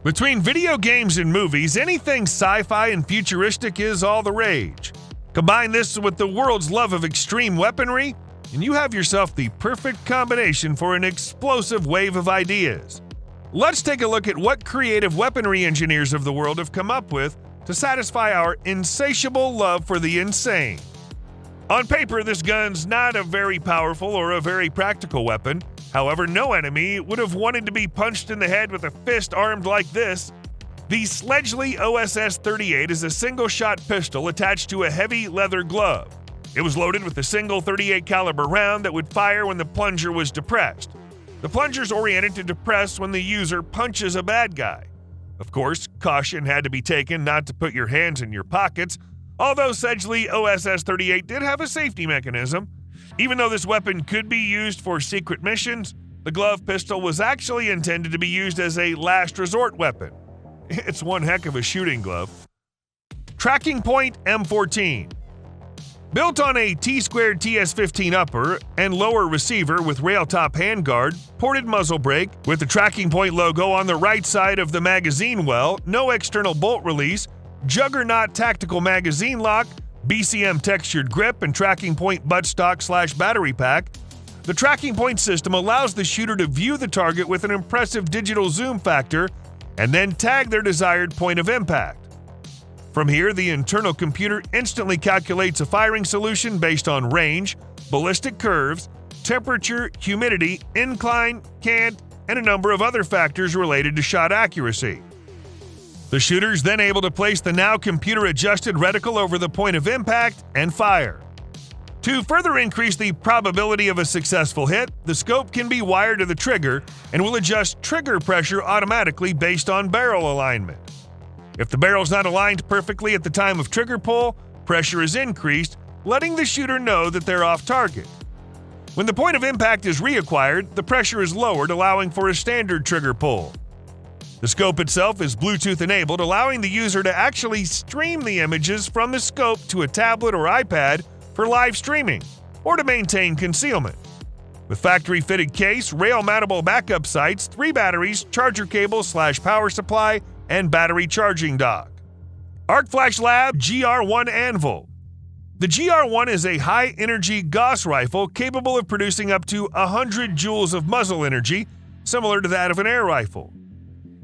Between video games and movies, anything sci-fi and futuristic is all the rage. Combine this with the world's love of extreme weaponry, and you have yourself the perfect combination for an explosive wave of ideas. Let's take a look at what creative weaponry engineers of the world have come up with to satisfy our insatiable love for the insane. On paper, this gun's not a very powerful or a very practical weapon. However, no enemy would have wanted to be punched in the head with a fist armed like this. The Sledgley OSS-38 is a single-shot pistol attached to a heavy leather glove. It was loaded with a single .38 caliber round that would fire when the plunger was depressed. The plunger's oriented to depress when the user punches a bad guy. Of course, caution had to be taken not to put your hands in your pockets, although Sledgley OSS-38 did have a safety mechanism. Even though this weapon could be used for secret missions, the glove pistol was actually intended to be used as a last resort weapon. It's one heck of a shooting glove. Tracking Point M14. Built on a T-squared TS-15 upper and lower receiver with rail-top handguard, ported muzzle brake, with the Tracking Point logo on the right side of the magazine well, no external bolt release, Juggernaut tactical magazine lock, BCM textured grip, and Tracking Point buttstock/battery pack, the Tracking Point system allows the shooter to view the target with an impressive digital zoom factor and then tag their desired point of impact. From here, the internal computer instantly calculates a firing solution based on range, ballistic curves, temperature, humidity, incline, cant, and a number of other factors related to shot accuracy. The shooter is then able to place the now computer-adjusted reticle over the point of impact and fire. To further increase the probability of a successful hit, the scope can be wired to the trigger and will adjust trigger pressure automatically based on barrel alignment. If the barrel is not aligned perfectly at the time of trigger pull, pressure is increased, letting the shooter know that they're off target. When the point of impact is reacquired, the pressure is lowered, allowing for a standard trigger pull. The scope itself is Bluetooth enabled, allowing the user to actually stream the images from the scope to a tablet or iPad for live streaming, or to maintain concealment. With factory-fitted case, rail-mountable backup sights, 3 batteries, charger cable/power supply, and battery charging dock. Flash Lab GR1 Anvil. The GR1 is a high-energy Gauss rifle capable of producing up to 100 joules of muzzle energy, similar to that of an air rifle.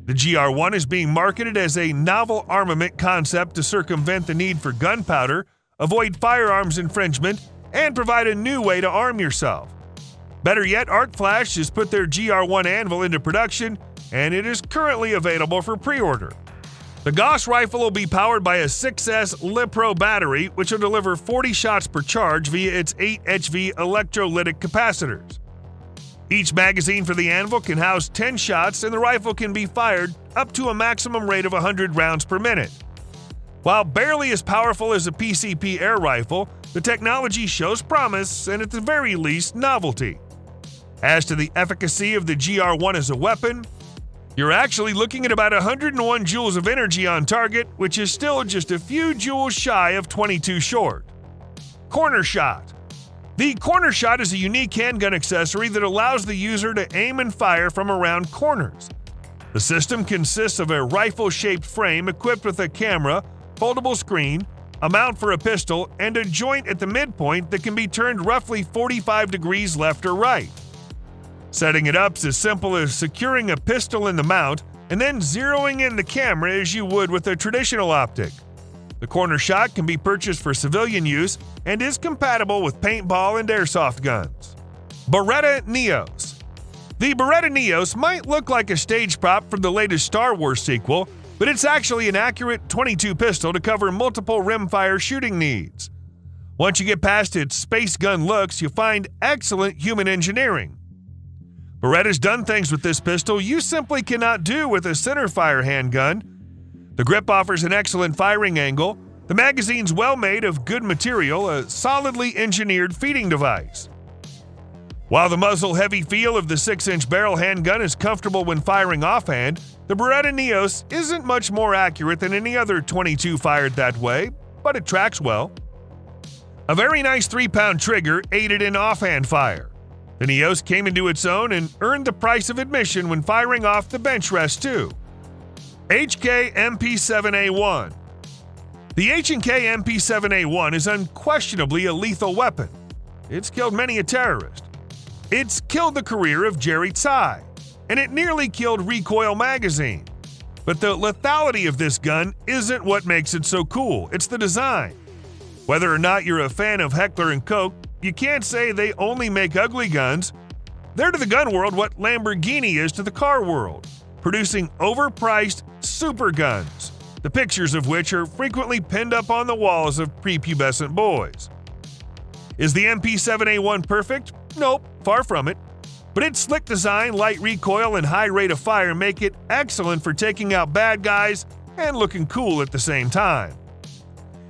The GR1 is being marketed as a novel armament concept to circumvent the need for gunpowder, avoid firearms infringement, and provide a new way to arm yourself. Better yet, Flash has put their GR1 Anvil into production, and it is currently available for pre-order. The Gauss rifle will be powered by a 6S LiPro battery, which will deliver 40 shots per charge via its 8 HV electrolytic capacitors. Each magazine for the Anvil can house 10 shots, and the rifle can be fired up to a maximum rate of 100 rounds per minute. While barely as powerful as a PCP air rifle, the technology shows promise and at the very least novelty. As to the efficacy of the GR1 as a weapon, you're actually looking at about 101 joules of energy on target, which is still just a few joules shy of 22 short. Corner shot. The corner shot is a unique handgun accessory that allows the user to aim and fire from around corners. The system consists of a rifle-shaped frame equipped with a camera, foldable screen, a mount for a pistol, and a joint at the midpoint that can be turned roughly 45 degrees left or right. Setting it up is as simple as securing a pistol in the mount and then zeroing in the camera as you would with a traditional optic. The corner shot can be purchased for civilian use and is compatible with paintball and airsoft guns. Beretta Neos. The Beretta Neos might look like a stage prop from the latest Star Wars sequel, but it's actually an accurate .22 pistol to cover multiple rimfire shooting needs. Once you get past its space gun looks, you find excellent human engineering. Beretta's done things with this pistol you simply cannot do with a centerfire handgun. The grip offers an excellent firing angle, the magazine's well made of good material, a solidly engineered feeding device. While the muzzle-heavy feel of the 6-inch barrel handgun is comfortable when firing offhand, the Beretta Neos isn't much more accurate than any other .22 fired that way, but it tracks well. A very nice 3-pound trigger aided in offhand fire. The Neos came into its own and earned the price of admission when firing off the bench rest too. HK MP7A1. The H&K MP7A1 is unquestionably a lethal weapon. It's killed many a terrorist. It's killed the career of Jerry Tsai, and it nearly killed Recoil Magazine. But the lethality of this gun isn't what makes it so cool, it's the design. Whether or not you're a fan of Heckler & Koch, you can't say they only make ugly guns. They're to the gun world what Lamborghini is to the car world, producing overpriced super guns, the pictures of which are frequently pinned up on the walls of prepubescent boys. Is the MP7A1 perfect? Nope, far from it. But its slick design, light recoil, and high rate of fire make it excellent for taking out bad guys and looking cool at the same time.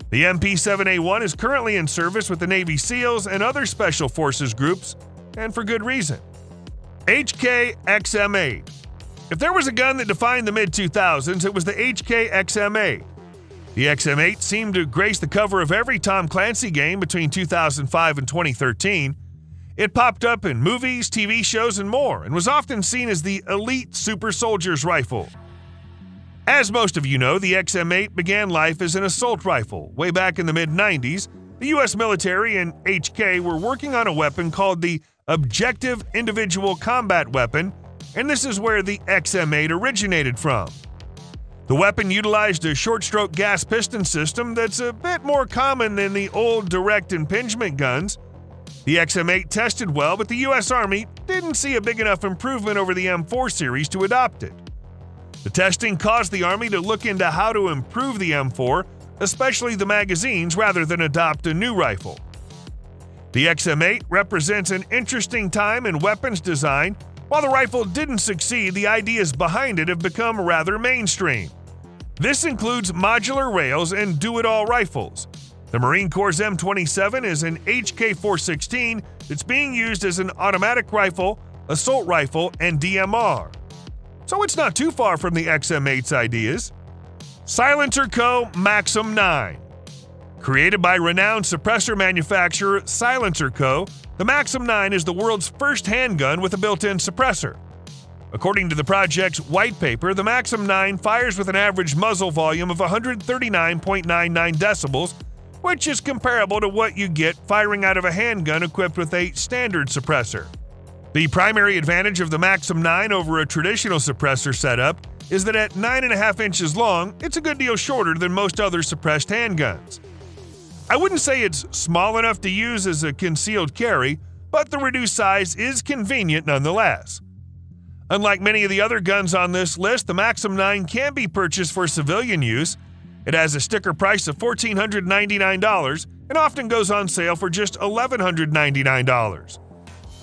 The MP7A1 is currently in service with the Navy SEALs and other Special Forces groups, and for good reason. HK XM8. If there was a gun that defined the mid-2000s, it was the HK XM8. The XM8 seemed to grace the cover of every Tom Clancy game between 2005 and 2013. It popped up in movies, TV shows, and more, and was often seen as the elite super soldier's rifle. As most of you know, the XM8 began life as an assault rifle. Way back in the mid-90s, the U.S. military and HK were working on a weapon called the Objective Individual Combat Weapon, and this is where the XM8 originated from. The weapon utilized a short-stroke gas piston system that's a bit more common than the old direct impingement guns. The XM8 tested well, but the U.S. Army didn't see a big enough improvement over the M4 series to adopt it. The testing caused the Army to look into how to improve the M4, especially the magazines, rather than adopt a new rifle. The XM8 represents an interesting time in weapons design. While the rifle didn't succeed, the ideas behind it have become rather mainstream. This includes modular rails and do-it-all rifles. The Marine Corps' M27 is an HK416 that's being used as an automatic rifle, assault rifle, and DMR. So it's not too far from the XM8's ideas. Silencer Co Maxum 9. Created by renowned suppressor manufacturer Silencer Co., the Maxum 9 is the world's first handgun with a built-in suppressor. According to the project's white paper, the Maxum 9 fires with an average muzzle volume of 139.99 decibels, which is comparable to what you get firing out of a handgun equipped with a standard suppressor. The primary advantage of the Maxum 9 over a traditional suppressor setup is that at 9.5 inches long, it's a good deal shorter than most other suppressed handguns. I wouldn't say it's small enough to use as a concealed carry, but the reduced size is convenient nonetheless. Unlike many of the other guns on this list, the Maxum 9 can be purchased for civilian use. It has a sticker price of $1,499 and often goes on sale for just $1,199.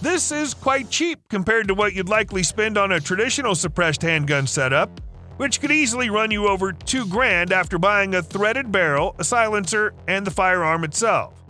This is quite cheap compared to what you'd likely spend on a traditional suppressed handgun setup, which could easily run you over $2,000 after buying a threaded barrel, a silencer, and the firearm itself.